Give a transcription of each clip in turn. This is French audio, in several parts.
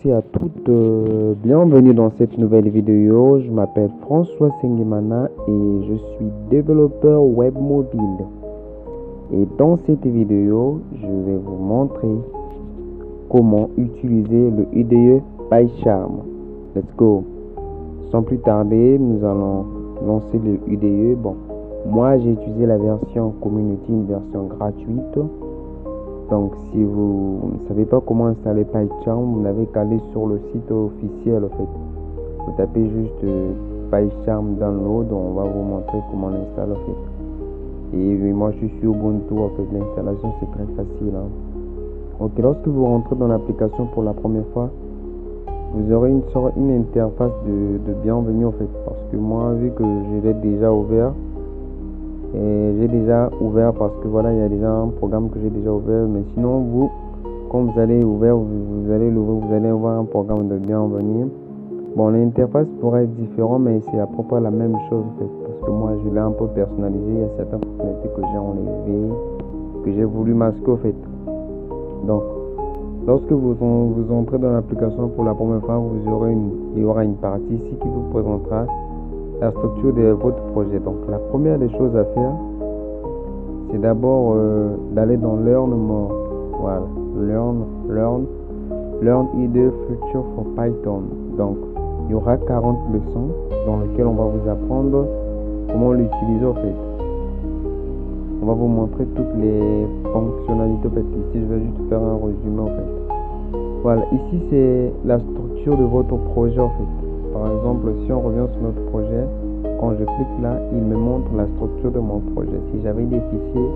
Merci à toutes, bienvenue dans cette nouvelle vidéo. Je m'appelle François Sengimana et je suis développeur web mobile. Et dans cette vidéo, je vais vous montrer comment utiliser le IDE PyCharm. Let's go. Sans plus tarder, nous allons lancer le IDE. Bon, moi j'ai utilisé la version community, une version gratuite. Donc si vous ne savez pas comment installer PyCharm, vous n'avez qu'à aller sur le site officiel en fait. Vous tapez juste PyCharm download, on va vous montrer comment l'installer en fait. Et oui, moi je suis sur Ubuntu en fait, l'installation c'est très facile. Ok, lorsque vous rentrez dans l'application pour la première fois, vous aurez une interface de bienvenue en fait. Parce que moi vu que je l'ai déjà ouvert, et j'ai déjà ouvert parce que voilà, il y a déjà un programme que j'ai déjà ouvert, mais sinon vous, quand vous allez ouvrir, vous allez l'ouvrir, vous allez avoir un programme de bienvenue. Bon, l'interface pourrait être différente, mais c'est à peu près la même chose en fait, parce que moi je l'ai un peu personnalisé. Il y a certaines fonctionnalités que j'ai enlevées, que j'ai voulu masquer en fait. Donc lorsque vous entrez dans l'application pour la première fois, il y aura une partie ici qui vous présentera la structure de votre projet. Donc la première des choses à faire, c'est d'abord d'aller dans Learn More. Voilà, Learn IDE Future for Python. Donc il y aura 40 leçons dans lesquelles on va vous apprendre comment l'utiliser en fait. On va vous montrer toutes les fonctionnalités en fait. Ici je vais juste faire un résumé en fait. Voilà, ici c'est la structure de votre projet en fait. Par exemple, si on revient sur notre projet, quand je clique là, il me montre la structure de mon projet. Si j'avais des fichiers,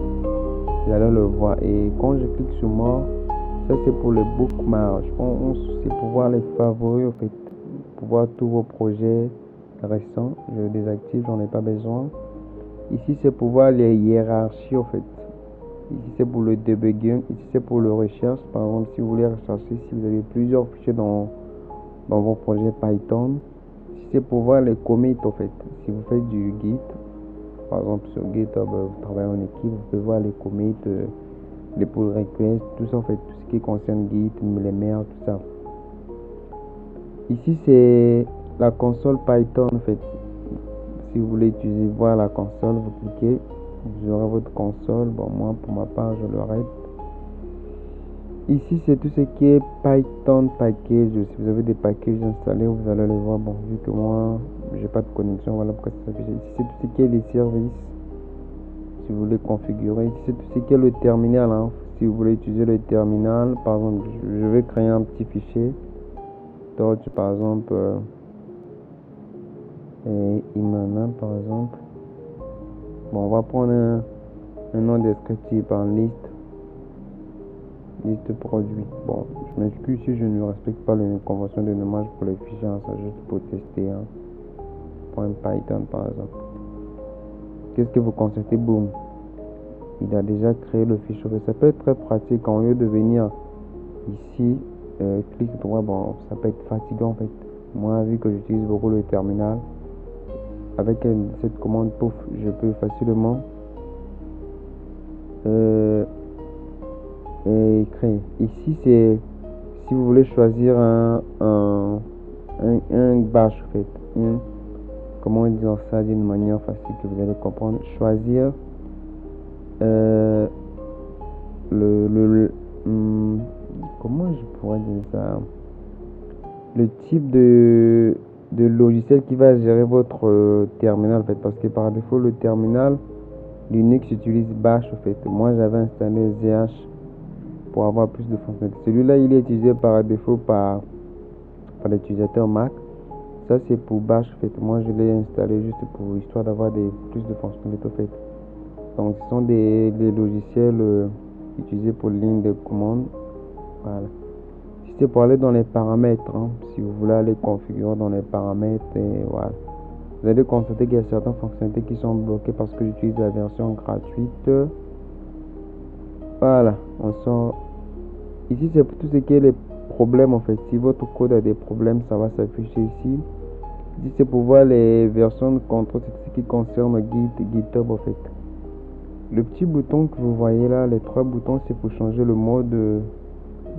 j'allais le voir. Et quand je clique sur moi, ça c'est pour le bookmark. C'est pour voir les favoris en fait, pour voir tous vos projets récents. Je désactive, j'en ai pas besoin. Ici c'est pour voir les hiérarchies en fait. Ici c'est pour le debugging. Ici c'est pour le recherche. Par exemple, si vous voulez rechercher, si vous avez plusieurs fichiers dans vos projets Python, c'est pour voir les commits en fait. Si vous faites du Git, par exemple sur GitHub, vous travaillez en équipe, vous pouvez voir les commits, les pull requests, tout ça en fait, tout ce qui concerne Git, les mails, tout ça. Ici c'est la console Python en fait. Si vous voulez utiliser voir la console, vous cliquez, vous aurez votre console. Bon, moi pour ma part je l'arrête. Ici c'est tout ce qui est Python package. Si vous avez des packages installés, vous allez le voir. Bon, vu que moi j'ai pas de connexion, voilà pourquoi ça s'affiche. Ici c'est tout ce qui est les services, si vous voulez configurer. Ici c'est tout ce qui est le terminal, si vous voulez utiliser le terminal. Par exemple, je vais créer un petit fichier Torch par exemple, et Imana par exemple. Bon, on va prendre un nom descriptif en liste produit. Bon, je m'excuse si je ne respecte pas les conventions de nommage pour les fichiers, ça juste pour tester. .python par exemple. Qu'est-ce que vous constatez? Boum, il a déjà créé le fichier. Ça peut être très pratique. En lieu de venir ici, clic droit, bon, ça peut être fatigant en fait. Moi, vu que j'utilise beaucoup le terminal, avec cette commande pouf, je peux facilement créer. Ici c'est si vous voulez choisir un bash en fait, comment dire ça d'une manière facile que vous allez comprendre. Choisir comment je pourrais dire ça, le type de logiciel qui va gérer votre terminal en fait, parce que par défaut le terminal Linux utilise bash en fait. Moi j'avais installé ZH pour avoir plus de fonctionnalités. Celui-là il est utilisé par défaut par l'utilisateur Mac. Ça c'est pour bash en fait. Moi je l'ai installé juste pour histoire d'avoir plus de fonctionnalités en fait. Donc ce sont des logiciels utilisés pour ligne de commande. Voilà. Si c'est pour aller dans les paramètres, si vous voulez aller configurer dans les paramètres, et voilà, vous allez constater qu'il y a certaines fonctionnalités qui sont bloquées parce que j'utilise la version gratuite. Voilà, on sort. Ici c'est pour tout ce qui est les problèmes en fait. Si votre code a des problèmes, ça va s'afficher ici. Ici c'est pour voir les versions de contrôle, c'est ce qui concerne GitHub en fait. Le petit bouton que vous voyez là, les trois boutons, c'est pour changer le mode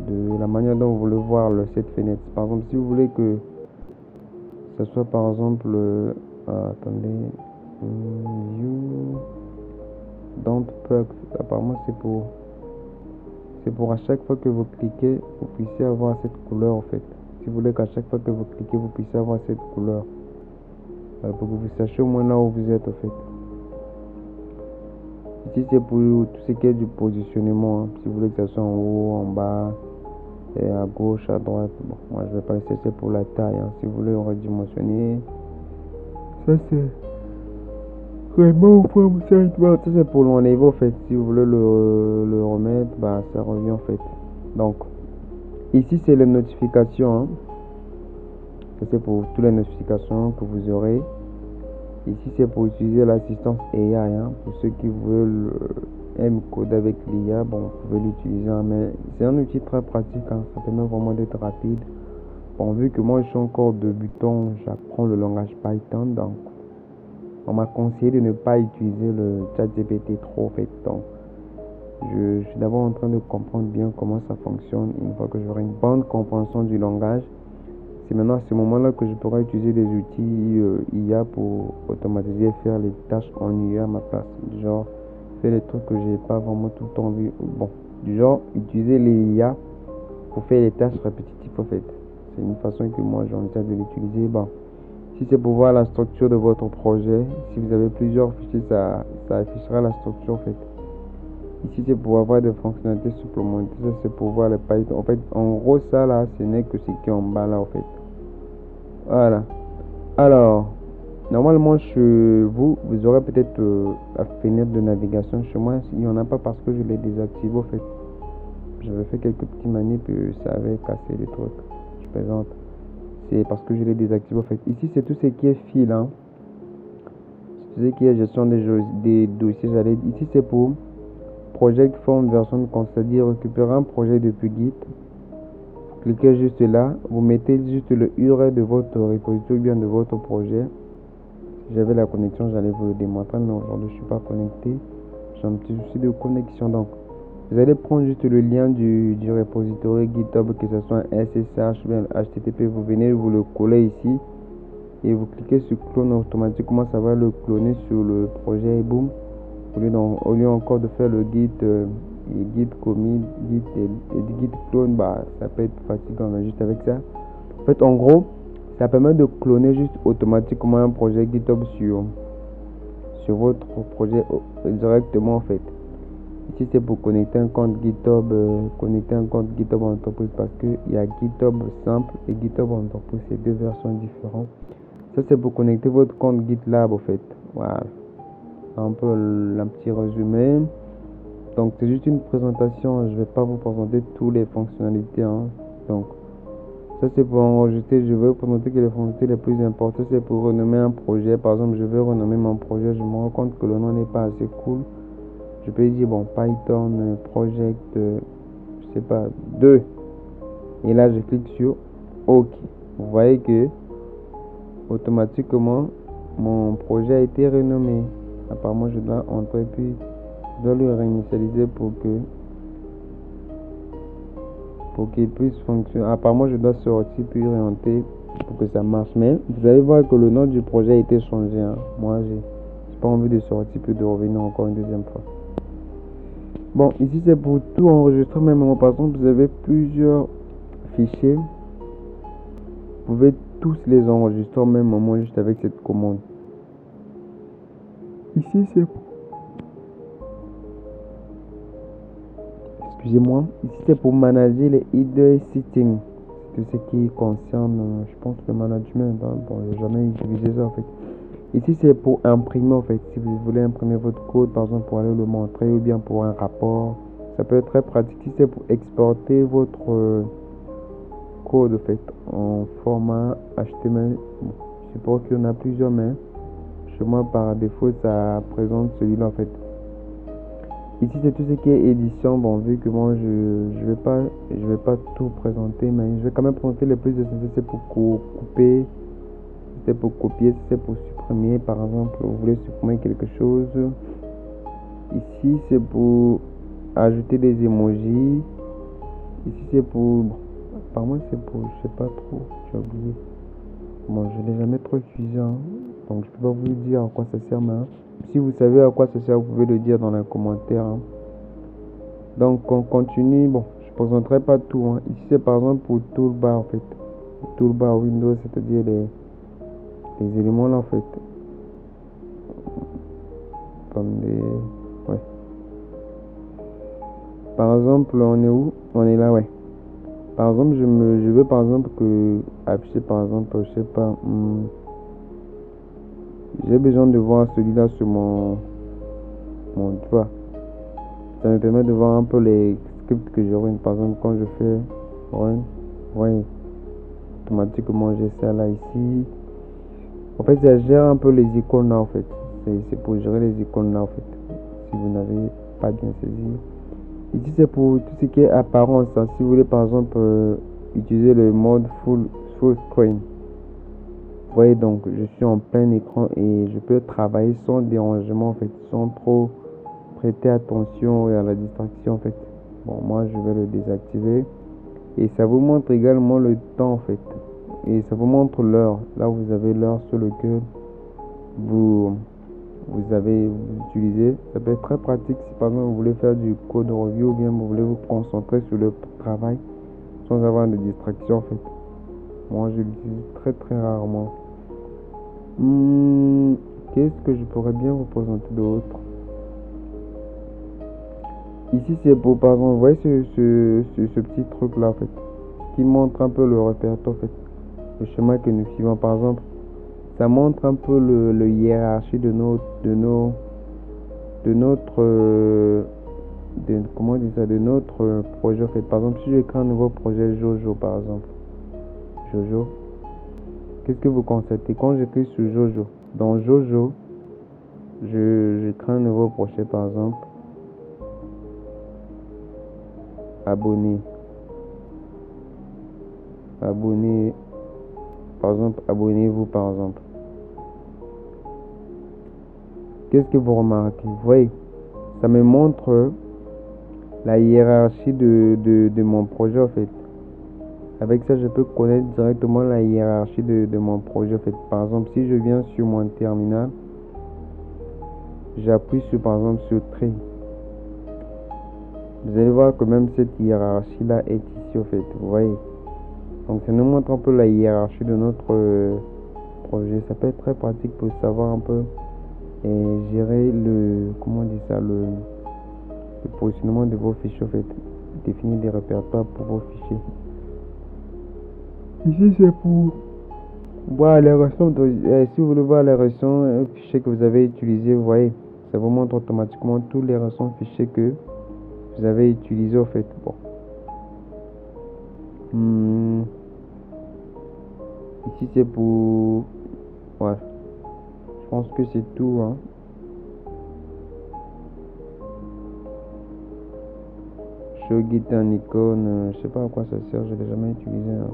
de la manière dont vous voulez voir cette fenêtre. Par exemple, si vous voulez que ce soit par exemple, attendez, you don't plug, apparemment c'est pour à chaque fois que vous cliquez, vous puissiez avoir cette couleur en fait. Si vous voulez qu'à chaque fois que vous cliquez, vous puissiez avoir cette couleur, pour que vous sachiez au moins là où vous êtes en fait. Ici c'est pour tout ce qui est du positionnement, hein. Si vous voulez que ça soit en haut, en bas, et à gauche, à droite, bon, moi je vais pas laisser, c'est pour la taille, hein. Si vous voulez redimensionner, ça c'est vraiment ça c'est pour l'enlever en fait. Si vous voulez le remettre, bah ça revient en fait. Donc ici c'est les notifications, hein. Ça c'est pour toutes les notifications que vous aurez. Ici c'est pour utiliser l'assistance AI, hein. Pour ceux qui veulent coder avec l'IA, bon vous pouvez l'utiliser, hein, mais c'est un outil très pratique, hein. Ça permet vraiment d'être rapide. Bon, vu que moi je suis encore débutant, j'apprends le langage Python, donc on m'a conseillé de ne pas utiliser le ChatGPT trop en fait. Donc je suis d'abord en train de comprendre bien comment ça fonctionne. Une fois que j'aurai une bonne compréhension du langage, c'est maintenant à ce moment-là que je pourrai utiliser des outils IA pour automatiser et faire les tâches ennuyeuses à ma place. Du genre, faire les trucs que j'ai pas vraiment tout le temps vu. Bon, du genre, utiliser les IA pour faire les tâches répétitives en fait. C'est une façon que moi j'envisage de l'utiliser. Bon, si c'est pour voir la structure de votre projet, si vous avez plusieurs fichiers, ça affichera la structure en fait. Ici c'est pour avoir des fonctionnalités supplémentaires, ça c'est pour voir le Python. En fait, en gros ça là, ce n'est que ce qui est en bas là en fait. Voilà. Alors, normalement chez vous, vous aurez peut-être la fenêtre de navigation. Chez moi, il n'y en a pas parce que je l'ai désactivé en fait. J'avais fait quelques petits manips et ça avait cassé les trucs. Je présente. C'est parce que je l'ai désactivé en fait. Ici c'est tout ce qui est fil, hein. Tout ce qui est gestion des dossiers. Ici c'est pour Project Form version, c'est-à-dire récupérer un projet depuis Git. Vous cliquez juste là, vous mettez juste le URL de votre repository ou bien de votre projet. Si j'avais la connexion, j'allais vous le démontrer, mais aujourd'hui je suis pas connecté. J'ai un petit souci de connexion, donc vous allez prendre juste le lien du repository GitHub, que ce soit un SSH ou bien HTTP, vous venez vous le coller ici et vous cliquez sur clone automatiquement, ça va le cloner sur le projet et boum. Au lieu encore de faire le git git commit, git clone, bah ça peut être fatigant, mais juste avec ça. En fait, en gros, ça permet de cloner juste automatiquement un projet GitHub sur votre projet directement en fait. Ici c'est pour connecter un compte GitHub, entreprise, parce que il y a GitHub simple et GitHub entreprise, c'est deux versions différentes. Ça c'est pour connecter votre compte GitLab en fait. Voilà. Un peu un petit résumé. Donc c'est juste une présentation, je vais pas vous présenter toutes les fonctionnalités, hein. Donc ça c'est pour enregistrer, je vais vous présenter que les fonctionnalités les plus importantes, c'est pour renommer un projet. Par exemple, je vais renommer mon projet, je me rends compte que le nom n'est pas assez cool. Je peux dire bon Python project je sais pas 2 et là je clique sur OK. Vous voyez que automatiquement mon projet a été renommé. Apparemment je dois entrer puis je dois le réinitialiser pour qu'il puisse fonctionner. Apparemment je dois sortir puis réentrer pour que ça marche, mais vous allez voir que le nom du projet a été changé, hein. Moi j'ai pas envie de sortir puis de revenir encore une deuxième fois. Bon, ici c'est pour tout enregistrer, même par exemple vous avez plusieurs fichiers, vous pouvez tous les enregistrer au même moment juste avec cette commande. Ici c'est pour... Excusez-moi, ici c'est pour manager les idle settings, tout ce qui concerne, je pense, le management, hein. Bon, j'ai jamais utilisé ça en fait. Ici c'est pour imprimer en fait, si vous voulez imprimer votre code par exemple pour aller le montrer ou bien pour un rapport, ça peut être très pratique. Ici c'est pour exporter votre code en fait en format HTML. Je suppose qu'il y en a plusieurs, mais chez moi par défaut ça présente celui-là en fait. Ici c'est tout ce qui est édition. Bon, vu que moi je vais pas tout présenter, mais je vais quand même présenter les plus essentiels. C'est pour couper, c'est pour copier, c'est pour supprimer. Par exemple, vous voulez supprimer quelque chose. Ici c'est pour ajouter des emojis. Ici c'est pour, bon, apparemment c'est pour, je sais pas trop, j'ai oublié. Bon, je l'ai jamais trop utilisé, hein. Donc je peux pas vous dire à quoi ça sert maintenant. Si vous savez à quoi ça sert, vous pouvez le dire dans les commentaires, hein. Donc on continue. Bon, je ne présenterai pas tout, hein. Ici c'est par exemple pour toolbar en fait. Toolbar Windows, c'est-à-dire les éléments là en fait. Comme des. Ouais. Par exemple, on est où? On est là, ouais. Par exemple, je veux par exemple que afficher par exemple, je sais pas, j'ai besoin de voir celui-là sur tu vois, ça me permet de voir un peu les scripts que je run. Par exemple, quand je fais run, ouais, automatiquement j'ai ça là ici. En fait, ça gère un peu les icônes là en fait. C'est pour gérer les icônes là en fait. Si vous n'avez pas bien saisi. Ici c'est pour tout ce qui est apparence, hein. Si vous voulez par exemple utiliser le mode full screen. Vous voyez, donc je suis en plein écran et je peux travailler sans dérangement en fait, sans trop prêter attention à la distraction en fait. Bon, moi je vais le désactiver et ça vous montre également le temps en fait, et ça vous montre l'heure. Là vous avez l'heure sur lequel vous avez utilisé. Ça peut être très pratique si par exemple vous voulez faire du code review ou bien vous voulez vous concentrer sur le travail sans avoir de distraction en fait. Moi je l'utilise très très rarement. Qu'est-ce que je pourrais bien vous présenter d'autre? Ici c'est pour par exemple, vous voyez ce petit truc là en fait, qui montre un peu le répertoire en fait, le chemin que nous suivons. Par exemple, ça montre un peu le hiérarchie de comment on dit ça, de notre projet en fait. Par exemple, si je crée un nouveau projet Jojo par exemple, Jojo, qu'est-ce que vous constatez quand j'écris sur Jojo? Dans Jojo, je crée un nouveau projet par exemple, abonné, par exemple, abonnez-vous par exemple. Qu'est-ce que vous remarquez? Vous voyez, ça me montre la hiérarchie de mon projet en fait. Avec ça, je peux connaître directement la hiérarchie de mon projet en fait. Par exemple, si je viens sur mon terminal, j'appuie sur par exemple sur Tray. Vous allez voir que même cette hiérarchie là est ici en fait. Vous voyez. Donc ça nous montre un peu la hiérarchie de notre projet. Ça peut être très pratique pour savoir un peu et gérer comment on dit ça, le positionnement de vos fichiers en fait. Définir des répertoires pour vos fichiers. Ici c'est pour voir les versions si vous voulez voir les versions fichiers que vous avez utilisés, vous voyez, ça vous montre automatiquement tous les versions fichiers que vous avez utilisés en fait. Bon. Ici c'est pour, ouais, je pense que c'est tout, hein. Show Git en icône, je sais pas à quoi ça sert, je l'ai jamais utilisé, hein.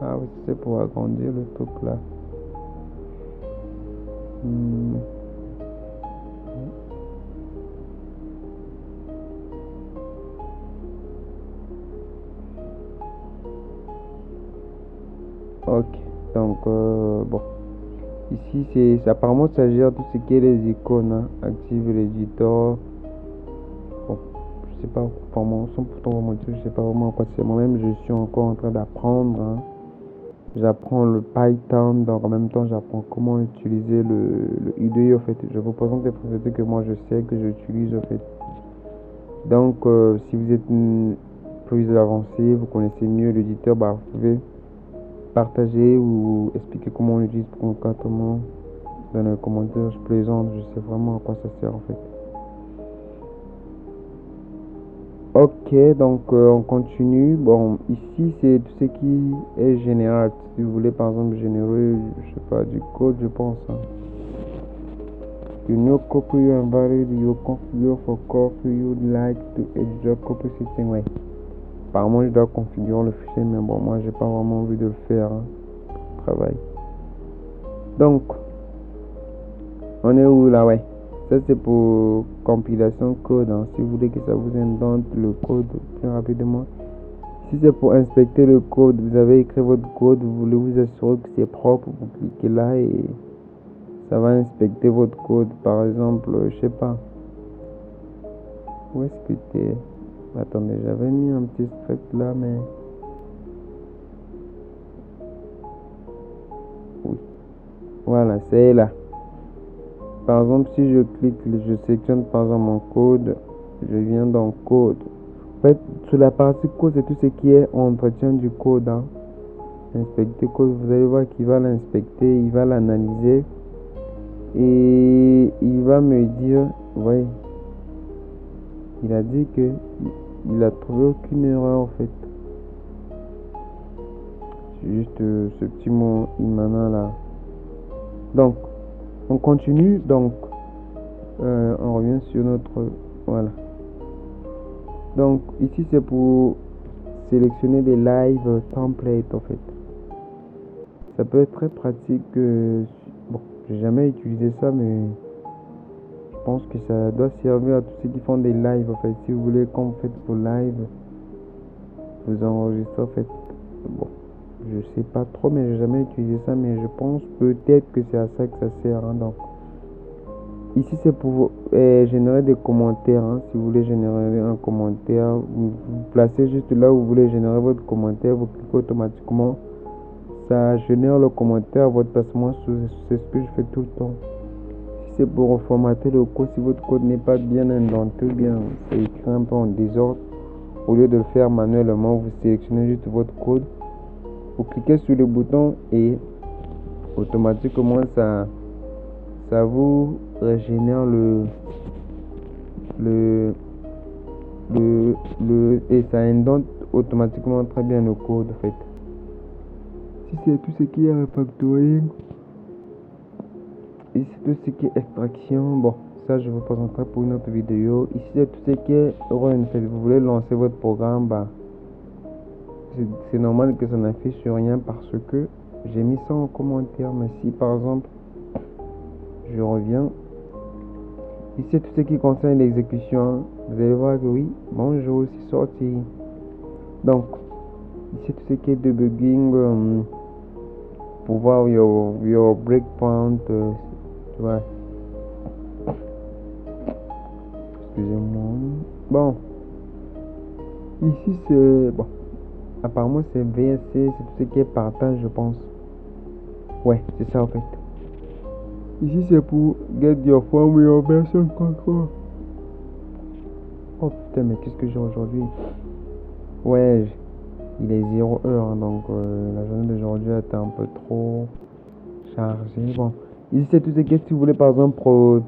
Ah oui, c'est pour agrandir le truc là. Ok, donc bon, ici c'est apparemment ça gère tout ce qui est les icônes, hein. Active l'éditeur. Bon, je sais pas vraiment, sans pourtant vous mentir, je sais pas vraiment à quoi c'est. Moi-même je suis encore en train d'apprendre, hein. J'apprends le Python, donc en même temps j'apprends comment utiliser le IDE en fait. Je vous présente des procédés que moi je sais, que j'utilise en fait. Donc si vous êtes plus avancé, vous connaissez mieux l'éditeur, bah vous pouvez partager ou expliquer comment on l'utilise concrètement dans les commentaires. Je plaisante, je sais vraiment à quoi ça sert en fait. Ok, donc on continue. Bon, ici c'est tout ce qui est général. Si vous voulez par exemple générer, je sais pas, du code, je pense, hein. You know copy you invalid, you configure for copy you like to edit your copy system, ouais. Apparemment je dois configurer le fichier, mais bon, moi j'ai pas vraiment envie de le faire, hein. Travail. Donc on est où là? Ouais, Ça c'est pour compilation code, hein. Si vous voulez que ça vous indente le code plus rapidement. Si c'est pour inspecter le code, vous avez écrit votre code, vous voulez vous assurer que c'est propre, vous cliquez là et ça va inspecter votre code. Par exemple, je sais pas. Où est-ce que t'es? Attendez, j'avais mis un petit script là, mais oui. Voilà, c'est là. Par exemple, si je clique, je sélectionne par exemple mon code, je viens dans code. En fait, sur la partie code, c'est tout ce qui est entretien du code, hein. Inspecter code, vous allez voir qu'il va l'inspecter, il va l'analyser et il va me dire, ouais, il a dit que il a trouvé aucune erreur en fait. C'est juste ce petit mot Imana là. Donc, on continue. Donc, on revient sur notre, voilà. Donc ici c'est pour sélectionner des live templates en fait. Ça peut être très pratique. Bon, j'ai jamais utilisé ça, mais je pense que ça doit servir à tous ceux qui font des lives en fait. Si vous voulez qu'on vous faites vos lives, vous enregistrez en fait. Bon, je sais pas trop, mais j'ai jamais utilisé ça, mais je pense peut-être que c'est à ça que ça sert, hein. Donc ici c'est pour générer des commentaires, hein. Si vous voulez générer un commentaire, vous placez juste là où vous voulez générer votre commentaire, vous cliquez automatiquement, ça génère le commentaire à votre placement. C'est ce que je fais tout le temps. Si c'est pour reformater le code, si votre code n'est pas bien indenté, bien c'est écrit un peu en désordre, au lieu de le faire manuellement, vous sélectionnez juste votre code, vous cliquez sur le bouton et automatiquement ça vous régénère et ça indente automatiquement très bien le code en fait. Si c'est tout ce qui est refactoring, ici tout ce qui est extraction, bon ça je vous présenterai pour une autre vidéo. Ici c'est tout ce qui est run. Vous voulez lancer votre programme, bah c'est normal que ça n'affiche sur rien parce que j'ai mis ça en commentaire. Mais si par exemple je reviens ici, c'est tout ce qui concerne l'exécution, vous allez voir que oui, bonjour, c'est sorti. Donc ici tout ce qui est debugging, pour voir your breakpoint, tu vois. Excusez-moi. Bon, ici c'est bon. Apparemment c'est VSC, c'est tout ce qui est partage, je pense. Ouais, c'est ça en fait. Ici c'est pour get your form your version control. Oh putain, mais qu'est-ce que j'ai aujourd'hui? Ouais, il est 0 heure, hein, donc la journée d'aujourd'hui a été un peu trop chargée. Bon, ici c'est tout ce qui est, si vous voulez par exemple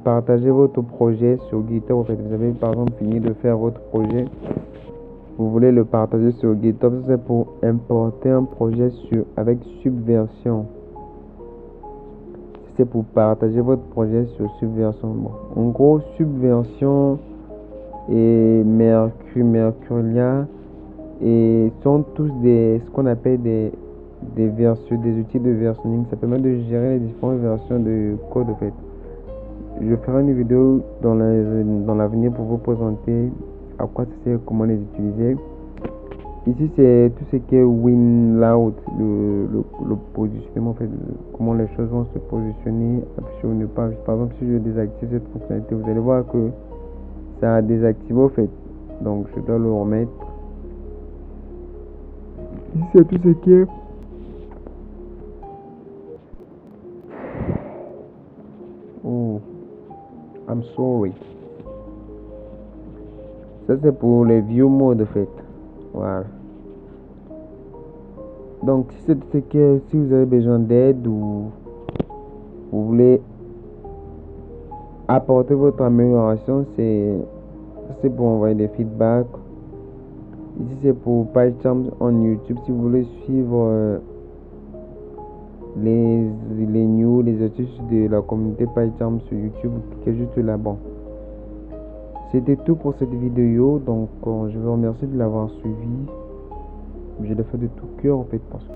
partager votre projet sur GitHub, en fait, vous avez par exemple fini de faire votre projet, vous voulez le partager sur GitHub, c'est pour importer un projet avec Subversion. C'est pour partager votre projet sur Subversion. Bon, en gros, Subversion et Mercurial et sont tous ce qu'on appelle des outils de versionning. Ça permet de gérer les différentes versions de code en fait. Je ferai une vidéo dans l'avenir pour vous présenter à quoi ça sert, comment les utiliser. Ici c'est tout ce qui est winload, le positionnement en fait, comment les choses vont se positionner sur une page. Par exemple, si je désactive cette fonctionnalité, vous allez voir que ça a désactivé en fait, donc je dois le remettre. Ici c'est tout ce qui est I'm sorry. Ça c'est pour les view mode en fait. Voilà. Donc si c'est tout ce qui est, si vous avez besoin d'aide ou vous voulez apporter votre amélioration, c'est pour envoyer des feedbacks. Ici c'est pour PyCharm en YouTube. Si vous voulez suivre les news, les astuces de la communauté PyCharm sur YouTube, vous cliquez juste là. Bon, c'était tout pour cette vidéo. Donc je vous remercie de l'avoir suivi. Je l'ai fait de tout cœur en fait parce que